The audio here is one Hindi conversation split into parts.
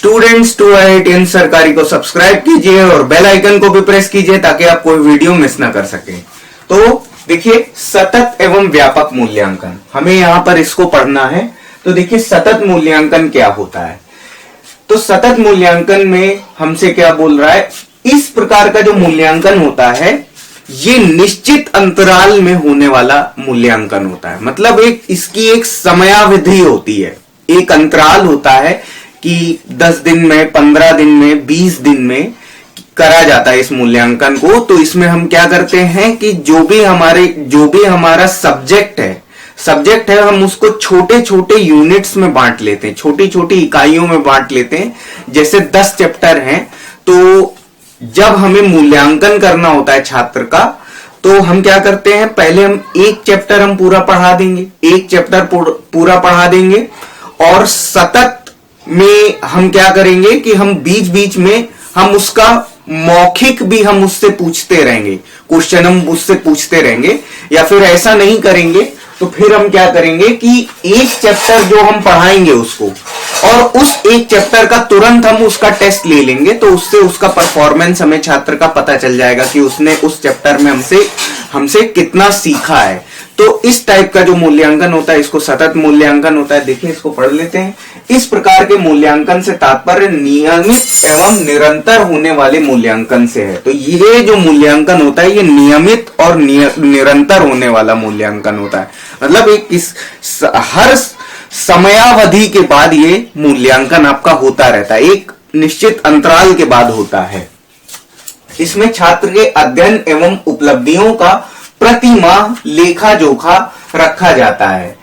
स्टूडेंट्स 2IITian सरकारी को सब्सक्राइब कीजिए और बेल आइकन को भी प्रेस कीजिए ताकि आप कोई वीडियो मिस ना कर सके। तो देखिए, सतत एवं व्यापक मूल्यांकन, हमें यहां पर इसको पढ़ना है। तो देखिए, सतत मूल्यांकन क्या होता है। तो सतत मूल्यांकन में हमसे क्या बोल रहा है, इस प्रकार का जो मूल्यांकन होता है ये निश्चित अंतराल में होने वाला मूल्यांकन होता है। मतलब इसकी एक समयावधि होती है, एक अंतराल होता है कि 10 दिन में, 15 दिन में, 20 दिन में करा जाता है इस मूल्यांकन को। तो इसमें हम क्या करते हैं कि जो भी हमारा सब्जेक्ट है हम उसको छोटे छोटे यूनिट्स में बांट लेते हैं, छोटी छोटी इकाइयों में बांट लेते हैं। जैसे 10 चैप्टर हैं, तो जब हमें मूल्यांकन करना होता है छात्र का, तो हम क्या करते हैं, पहले हम एक चैप्टर हम पूरा पढ़ा देंगे और सतत में हम क्या करेंगे कि हम बीच बीच में हम उसका मौखिक भी हम उससे पूछते रहेंगे, क्वेश्चन हम उससे पूछते रहेंगे। या फिर ऐसा नहीं करेंगे तो फिर हम क्या करेंगे कि एक चैप्टर जो हम पढ़ाएंगे उसको, और उस एक चैप्टर का तुरंत हम उसका टेस्ट ले लेंगे। तो उससे उसका परफॉर्मेंस हमें छात्र का पता चल जाएगा कि उसने उस चैप्टर में हमसे कितना सीखा है। तो इस टाइप का जो मूल्यांकन होता है इसको सतत मूल्यांकन होता है। देखिए, इसको पढ़ लेते हैं। इस प्रकार के मूल्यांकन से तात्पर्य नियमित एवं निरंतर होने वाले मूल्यांकन से है। तो ये जो मूल्यांकन होता है ये नियमित और निरंतर होने वाला मूल्यांकन होता है। मतलब हर समयावधि के बाद ये मूल्यांकन आपका होता रहता है, एक निश्चित अंतराल के बाद होता है। इसमें छात्र के अध्ययन एवं उपलब्धियों का प्रति माह लेखा जोखा रखा जाता है।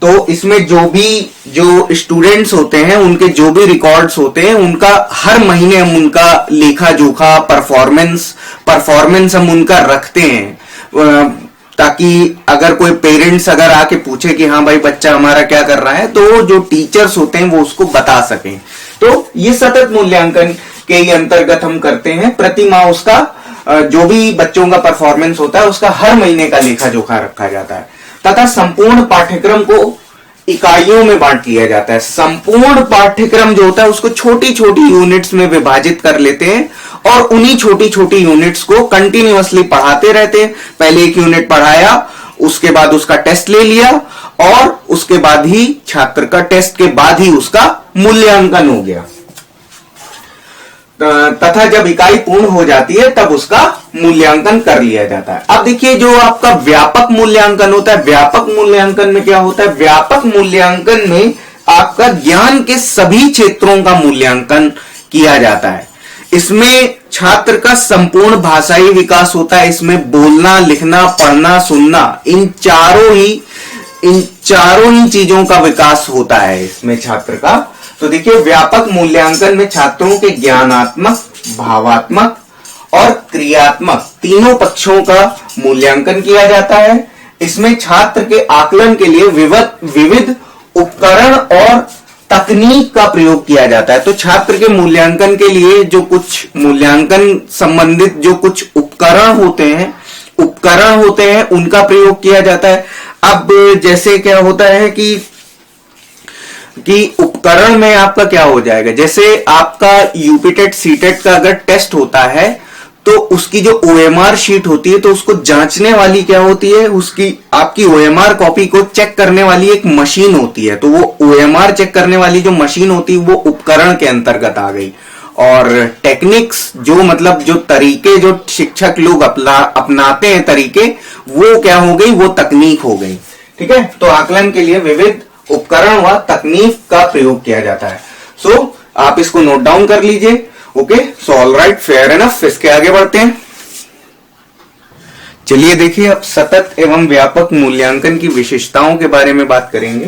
तो इसमें जो स्टूडेंट्स होते हैं उनके जो भी रिकॉर्ड्स होते हैं उनका हर महीने हम उनका लेखा जोखा परफॉर्मेंस हम उनका रखते हैं, ताकि अगर कोई पेरेंट्स अगर आके पूछे कि हाँ भाई बच्चा हमारा क्या कर रहा है, तो जो टीचर्स होते हैं वो उसको बता सकें। तो ये सतत मूल्यांकन के ही अंतर्गत हम करते हैं। प्रति माह उसका जो भी बच्चों का परफॉर्मेंस होता है उसका हर महीने का लेखा जोखा रखा जाता है। तथा संपूर्ण पाठ्यक्रम को इकाइयों में बांट लिया जाता है। संपूर्ण पाठ्यक्रम जो होता है उसको छोटी छोटी यूनिट्स में विभाजित कर लेते हैं और उन्हीं छोटी छोटी यूनिट्स को कंटिन्यूअसली पढ़ाते रहते हैं। पहले एक यूनिट पढ़ाया, उसके बाद उसका टेस्ट ले लिया और उसके बाद ही छात्र का टेस्ट के बाद ही उसका मूल्यांकन हो गया। तथा जब इकाई पूर्ण हो जाती है तब उसका मूल्यांकन कर लिया जाता है। अब देखिए, जो आपका व्यापक मूल्यांकन होता है, व्यापक मूल्यांकन में क्या होता है, व्यापक मूल्यांकन में आपका ज्ञान के सभी क्षेत्रों का मूल्यांकन किया जाता है। इसमें छात्र का संपूर्ण भाषाई विकास होता है। इसमें बोलना, लिखना, पढ़ना, सुनना, इन चारों ही चीजों का विकास होता है इसमें छात्र का। तो देखिए, व्यापक मूल्यांकन में छात्रों के ज्ञानात्मक, भावात्मक और क्रियात्मक तीनों पक्षों का मूल्यांकन किया जाता है। इसमें छात्र के आकलन के लिए विविध उपकरण और तकनीक का प्रयोग किया जाता है। तो छात्र के मूल्यांकन के लिए जो कुछ मूल्यांकन संबंधित जो कुछ उपकरण होते हैं उनका प्रयोग किया जाता है। अब जैसे क्या होता है कि उपकरण में आपका क्या हो जाएगा, जैसे आपका यूपीटेट सीटेट का अगर टेस्ट होता है तो उसकी जो ओएमआर शीट होती है तो उसको जांचने वाली क्या होती है, उसकी आपकी ओएमआर कॉपी को चेक करने वाली एक मशीन होती है। तो वो ओएमआर चेक करने वाली जो मशीन होती है वो उपकरण के अंतर्गत आ गई। और टेक्निक्स जो तरीके जो शिक्षक लोग अपनाते हैं तरीके, वो क्या हो गई, वो तकनीक हो गई। ठीक है, तो आकलन के लिए विविध उपकरण व तकनीक का प्रयोग किया जाता है। सो आप इसको नोट डाउन कर लीजिए। Okay, so all right, fair enough. इसके आगे बढ़ते हैं। चलिए देखिए, अब सतत एवं व्यापक मूल्यांकन की विशेषताओं के बारे में बात करेंगे।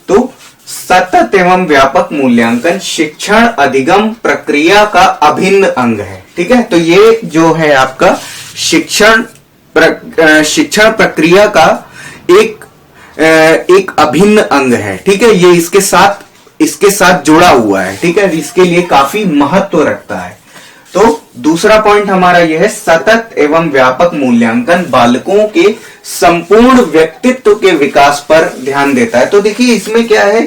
तो सतत एवं व्यापक मूल्यांकन शिक्षण अधिगम प्रक्रिया का अभिन्न अंग है। ठीक है, तो ये जो है आपका शिक्षण प्रक्रिया का एक अभिन्न अंग है। ठीक है, ये इसके साथ जुड़ा हुआ है। ठीक है, इसके लिए काफी महत्व रखता है। तो दूसरा पॉइंट हमारा यह है, सतत एवं व्यापक मूल्यांकन बालकों के संपूर्ण व्यक्तित्व के विकास पर ध्यान देता है। तो देखिए, इसमें क्या है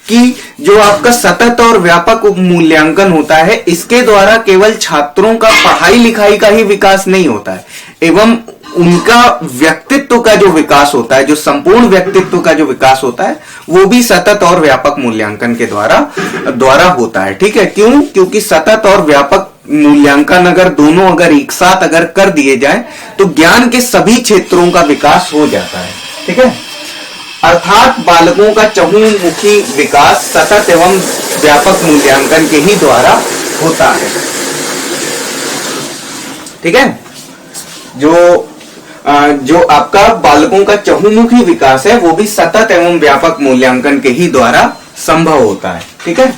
कि जो आपका सतत और व्यापक मूल्यांकन होता है, इसके द्वारा केवल छात्रों का पढ़ाई लिखाई का ही विकास नहीं होता है, एवं उनका व्यक्तित्व का जो विकास होता है, जो संपूर्ण व्यक्तित्व का जो विकास होता है, वो भी सतत और व्यापक मूल्यांकन के द्वारा होता है। ठीक है, क्यों? क्योंकि सतत और व्यापक मूल्यांकन अगर दोनों अगर एक साथ अगर कर दिए जाए तो ज्ञान के सभी क्षेत्रों का विकास हो जाता है। ठीक है, अर्थात बालकों का चहुमुखी विकास सतत एवं व्यापक मूल्यांकन के ही द्वारा होता है। ठीक है, जो आपका बालकों का चहुमुखी विकास है वो भी सतत एवं व्यापक मूल्यांकन के ही द्वारा संभव होता है। ठीक है,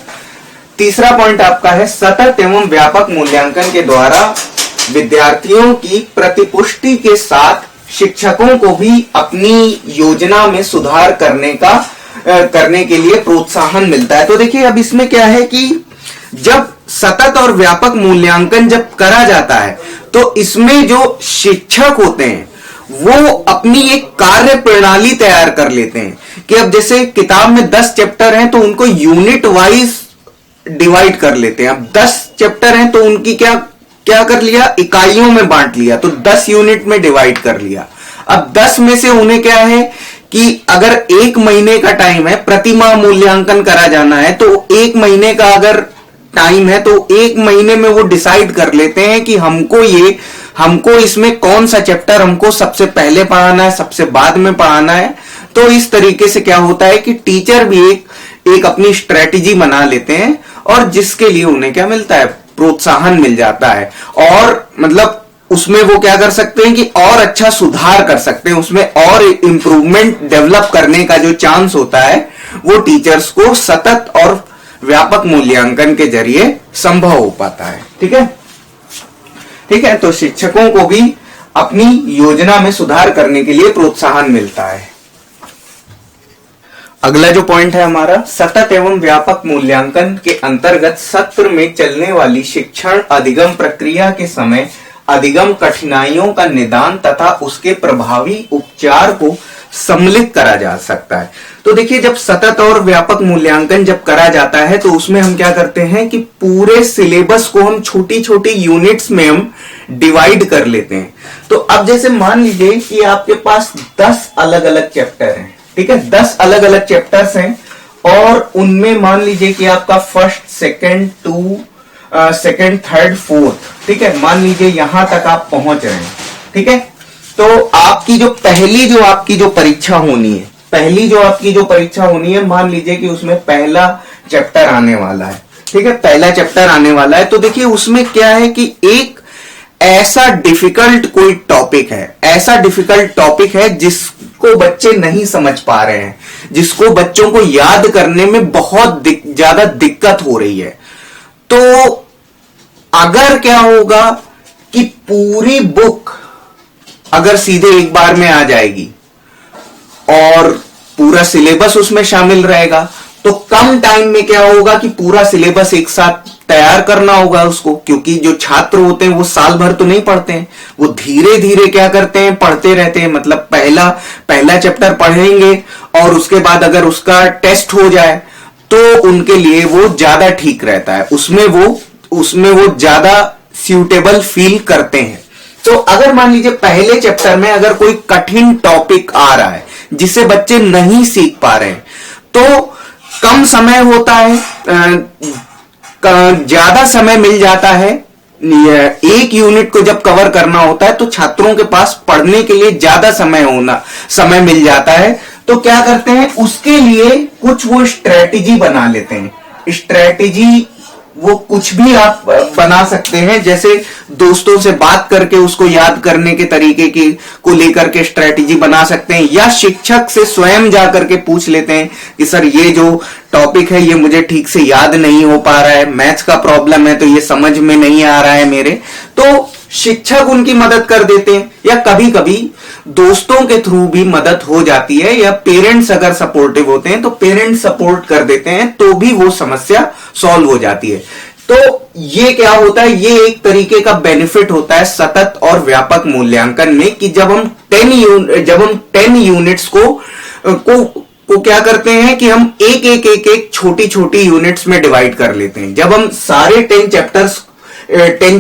तीसरा पॉइंट आपका है सतत एवं व्यापक मूल्यांकन के द्वारा विद्यार्थियों की प्रतिपुष्टि के साथ शिक्षकों को भी अपनी योजना में सुधार करने के लिए प्रोत्साहन मिलता है। तो देखिए, अब इसमें क्या है कि जब सतत और व्यापक मूल्यांकन जब करा जाता है तो इसमें जो शिक्षक होते हैं वो अपनी एक कार्य प्रणाली तैयार कर लेते हैं कि अब जैसे किताब में 10 चैप्टर हैं तो उनको यूनिट वाइज डिवाइड कर लेते हैं। अब 10 चैप्टर हैं तो उनकी क्या कर लिया, इकाइयों में बांट लिया, तो 10 यूनिट में डिवाइड कर लिया। अब 10 में से उन्हें क्या है कि अगर 1 महीने का टाइम है, प्रति माह मूल्यांकन करा जाना है, तो 1 महीने का अगर टाइम है तो 1 महीने में वो डिसाइड कर लेते हैं कि हमको इसमें कौन सा चैप्टर हमको सबसे पहले पढ़ाना है, सबसे बाद में पढ़ाना है। तो इस तरीके से क्या होता है कि टीचर भी एक अपनी स्ट्रेटेजी बना लेते हैं और जिसके लिए उन्हें क्या मिलता है, प्रोत्साहन मिल जाता है, और मतलब उसमें वो क्या कर सकते हैं कि और अच्छा सुधार कर सकते हैं, उसमें और इंप्रूवमेंट डेवलप करने का जो चांस होता है वो टीचर्स को सतत और व्यापक मूल्यांकन के जरिए संभव हो पाता है। ठीक है, ठीक है, तो शिक्षकों को भी अपनी योजना में सुधार करने के लिए प्रोत्साहन मिलता है। अगला जो पॉइंट है हमारा, सतत एवं व्यापक मूल्यांकन के अंतर्गत सत्र में चलने वाली शिक्षण अधिगम प्रक्रिया के समय अधिगम कठिनाइयों का निदान तथा उसके प्रभावी उपचार को सम्मिलित करा जा सकता है। तो देखिए, जब सतत और व्यापक मूल्यांकन जब करा जाता है तो उसमें हम क्या करते हैं कि पूरे सिलेबस को हम छोटी छोटी यूनिट्स में हम डिवाइड कर लेते हैं। तो अब जैसे मान लीजिए कि आपके पास 10 अलग अलग चैप्टर हैं। ठीक है, 10 अलग अलग चैप्टर्स हैं और उनमें मान लीजिए कि आपका फर्स्ट, सेकंड, थर्ड, फोर्थ, ठीक है, मान लीजिए यहां तक आप पहुंच रहे हैं। ठीक है, तो आपकी जो परीक्षा होनी है, मान लीजिए कि उसमें पहला चैप्टर आने वाला है। ठीक है, पहला चैप्टर आने वाला है, तो देखिए उसमें क्या है कि एक ऐसा डिफिकल्ट कोई टॉपिक है जिसको बच्चे नहीं समझ पा रहे हैं, जिसको बच्चों को याद करने में बहुत ज्यादा दिक्कत हो रही है। तो अगर क्या होगा कि पूरी बुक अगर सीधे एक बार में आ जाएगी और पूरा सिलेबस उसमें शामिल रहेगा, तो कम टाइम में क्या होगा कि पूरा सिलेबस एक साथ तैयार करना होगा उसको, क्योंकि जो छात्र होते हैं वो साल भर तो नहीं पढ़ते हैं, वो धीरे धीरे क्या करते हैं, पढ़ते रहते हैं। मतलब पहला चैप्टर पढ़ेंगे और उसके बाद अगर उसका टेस्ट हो जाए तो उनके लिए वो ज्यादा ठीक रहता है, उसमें वो ज्यादा सूटेबल फील करते हैं। तो अगर मान लीजिए पहले चैप्टर में अगर कोई कठिन टॉपिक आ रहा है जिसे बच्चे नहीं सीख पा रहे हैं, तो कम समय होता है, ज्यादा समय मिल जाता है। एक यूनिट को जब कवर करना होता है तो छात्रों के पास पढ़ने के लिए ज्यादा समय मिल जाता है। तो क्या करते हैं, उसके लिए कुछ वो स्ट्रेटेजी बना लेते हैं। स्ट्रेटेजी वो कुछ भी आप बना सकते हैं, जैसे दोस्तों से बात करके उसको याद करने के तरीके को लेकर के स्ट्रेटेजी बना सकते हैं, या शिक्षक से स्वयं जाकर के पूछ लेते हैं कि सर ये जो टॉपिक है ये मुझे ठीक से याद नहीं हो पा रहा है, मैथ्स का प्रॉब्लम है तो ये समझ में नहीं आ रहा है मेरे, तो शिक्षक उनकी मदद कर देते हैं, या कभी कभी दोस्तों के थ्रू भी मदद हो जाती है, या पेरेंट्स अगर सपोर्टिव होते हैं तो पेरेंट्स सपोर्ट कर देते हैं, तो भी वो समस्या सॉल्व हो जाती है। तो ये क्या होता है, ये एक तरीके का बेनिफिट होता है सतत और व्यापक मूल्यांकन में, कि जब हम 10 यूनिट्स को को क्या करते हैं कि हम एक एक एक एक छोटी छोटी यूनिट्स में डिवाइड कर लेते हैं। जब हम सारे 10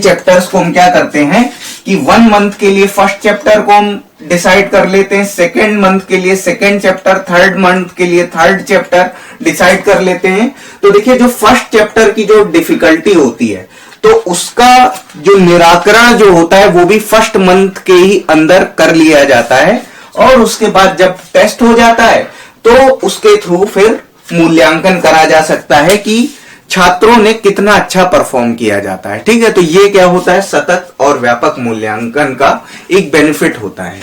चैप्टर्स को हम क्या करते हैं कि 1 मंथ के लिए फर्स्ट चैप्टर को हम डिसाइड कर लेते हैं, सेकेंड मंथ के लिए सेकेंड चैप्टर, थर्ड मंथ के लिए थर्ड चैप्टर डिसाइड कर लेते हैं। तो देखिए जो फर्स्ट चैप्टर की जो डिफिकल्टी होती है तो उसका जो निराकरण जो होता है वो भी फर्स्ट मंथ के ही अंदर कर लिया जाता है, और उसके बाद जब टेस्ट हो जाता है तो उसके थ्रू फिर मूल्यांकन करा जा सकता है कि छात्रों ने कितना अच्छा परफॉर्म किया जाता है। ठीक है, तो ये क्या होता है, सतत और व्यापक मूल्यांकन का एक बेनिफिट होता है।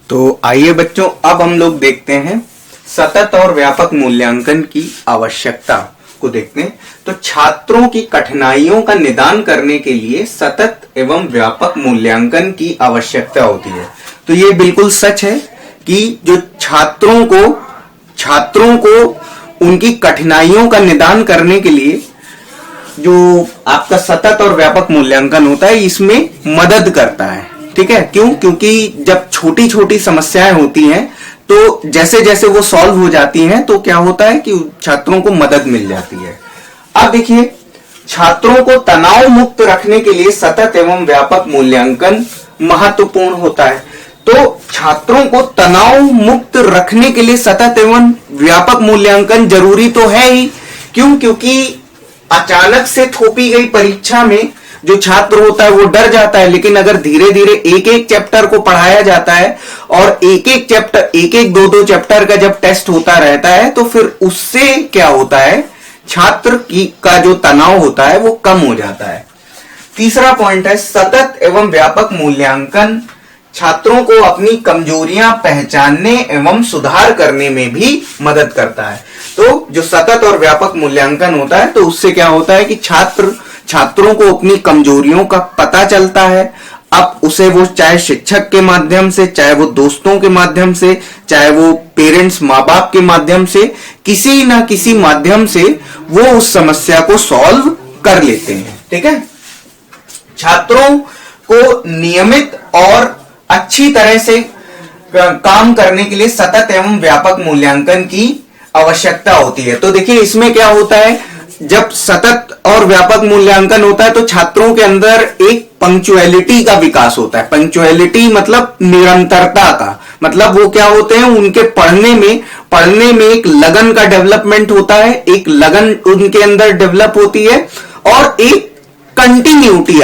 तो आइए बच्चों, अब हम लोग देखते हैं सतत और व्यापक मूल्यांकन की आवश्यकता को देखते हैं। तो छात्रों की कठिनाइयों का निदान करने के लिए सतत एवं व्यापक मूल्यांकन की आवश्यकता होती है। तो ये बिल्कुल सच है कि जो छात्रों को उनकी कठिनाइयों का निदान करने के लिए जो आपका सतत और व्यापक मूल्यांकन होता है इसमें मदद करता है। ठीक है, क्यों? क्योंकि जब छोटी छोटी समस्याएं होती हैं तो जैसे जैसे वो सॉल्व हो जाती हैं तो क्या होता है कि छात्रों को मदद मिल जाती है। अब देखिए, छात्रों को तनाव मुक्त रखने के लिए सतत एवं व्यापक मूल्यांकन महत्वपूर्ण होता है। तो छात्रों को तनाव मुक्त रखने के लिए सतत एवं व्यापक मूल्यांकन जरूरी तो है ही। क्यों? क्योंकि अचानक से थोपी गई परीक्षा में जो छात्र होता है वो डर जाता है, लेकिन अगर धीरे धीरे एक एक चैप्टर को पढ़ाया जाता है और एक एक चैप्टर, एक एक दो दो चैप्टर का जब टेस्ट होता रहता है तो फिर उससे क्या होता है, छात्र का जो तनाव होता है वो कम हो जाता है। तीसरा पॉइंट है, सतत एवं व्यापक मूल्यांकन छात्रों को अपनी कमजोरियां पहचानने एवं सुधार करने में भी मदद करता है। तो जो सतत और व्यापक मूल्यांकन होता है तो उससे क्या होता है कि छात्रों को अपनी कमजोरियों का पता चलता है। अब उसे वो चाहे शिक्षक के माध्यम से, चाहे वो दोस्तों के माध्यम से, चाहे वो पेरेंट्स माँ बाप के माध्यम से, किसी ना किसी माध्यम से वो उस समस्या को सॉल्व कर लेते हैं। ठीक है, छात्रों को नियमित और अच्छी तरह से काम करने के लिए सतत एवं व्यापक मूल्यांकन की आवश्यकता होती है। तो देखिए इसमें क्या होता है, जब सतत और व्यापक मूल्यांकन होता है तो छात्रों के अंदर एक पंक्चुअलिटी का विकास होता है। पंक्चुअलिटी मतलब निरंतरता का मतलब वो क्या होते हैं, उनके पढ़ने में एक लगन का डेवलपमेंट होता है, एक लगन उनके अंदर डेवलप होती है और एक कंटिन्यूटी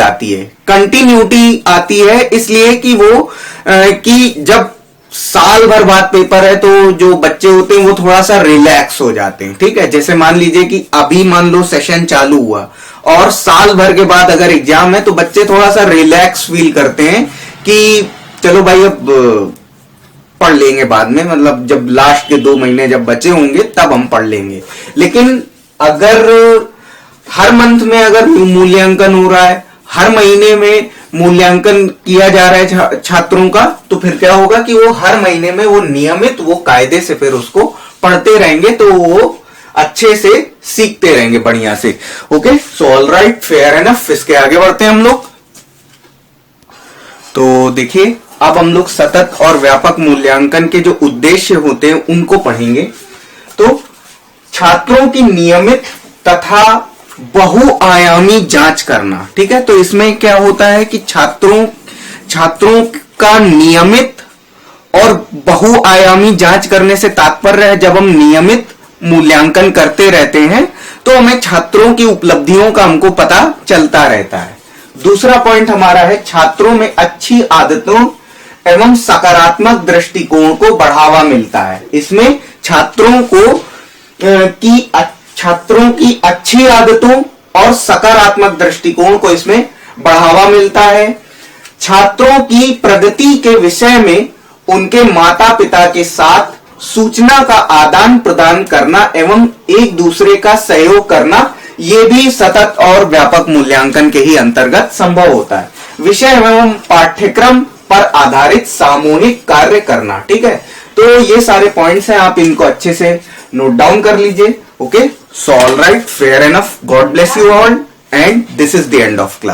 आती है इसलिए कि वो कि जब साल भर बाद पेपर है तो जो बच्चे होते हैं वो थोड़ा सा रिलैक्स हो जाते हैं। ठीक है, जैसे मान लीजिए कि अभी मान लो सेशन चालू हुआ और साल भर के बाद अगर एग्जाम है तो बच्चे थोड़ा सा रिलैक्स फील करते हैं कि चलो भाई अब पढ़ लेंगे बाद में, मतलब जब लास्ट के 2 महीने जब बचे होंगे तब हम पढ़ लेंगे। लेकिन अगर हर मंथ में अगर मूल्यांकन हो रहा है, हर महीने में मूल्यांकन किया जा रहा है छात्रों का, तो फिर क्या होगा कि वो हर महीने में वो नियमित वो कायदे से फिर उसको पढ़ते रहेंगे तो वो अच्छे से सीखते रहेंगे बढ़िया से। Okay, so all right, fair enough. इसके आगे बढ़ते हैं हम लोग। तो देखिए अब हम लोग सतत और व्यापक मूल्यांकन के जो उद्देश्य होते हैं उनको पढ़ेंगे। तो छात्रों की नियमित तथा बहुआयामी जांच करना। ठीक है, तो इसमें क्या होता है कि छात्रों का नियमित और बहुआयामी जांच करने से तात्पर्य है जब हम नियमित मूल्यांकन करते रहते हैं तो हमें छात्रों की उपलब्धियों का हमको पता चलता रहता है। दूसरा पॉइंट हमारा है, छात्रों में अच्छी आदतों एवं सकारात्मक दृष्टिकोण को बढ़ावा मिलता है। इसमें छात्रों की अच्छी आदतों और सकारात्मक दृष्टिकोण को इसमें बढ़ावा मिलता है। छात्रों की प्रगति के विषय में उनके माता पिता के साथ सूचना का आदान प्रदान करना एवं एक दूसरे का सहयोग करना, ये भी सतत और व्यापक मूल्यांकन के ही अंतर्गत संभव होता है। विषय एवं पाठ्यक्रम पर आधारित सामूहिक कार्य करना। ठीक है, तो ये सारे पॉइंट्स हैं, आप इनको अच्छे से नोट डाउन कर लीजिए। Okay, so all right, fair enough. God bless you all, and this is the end of class.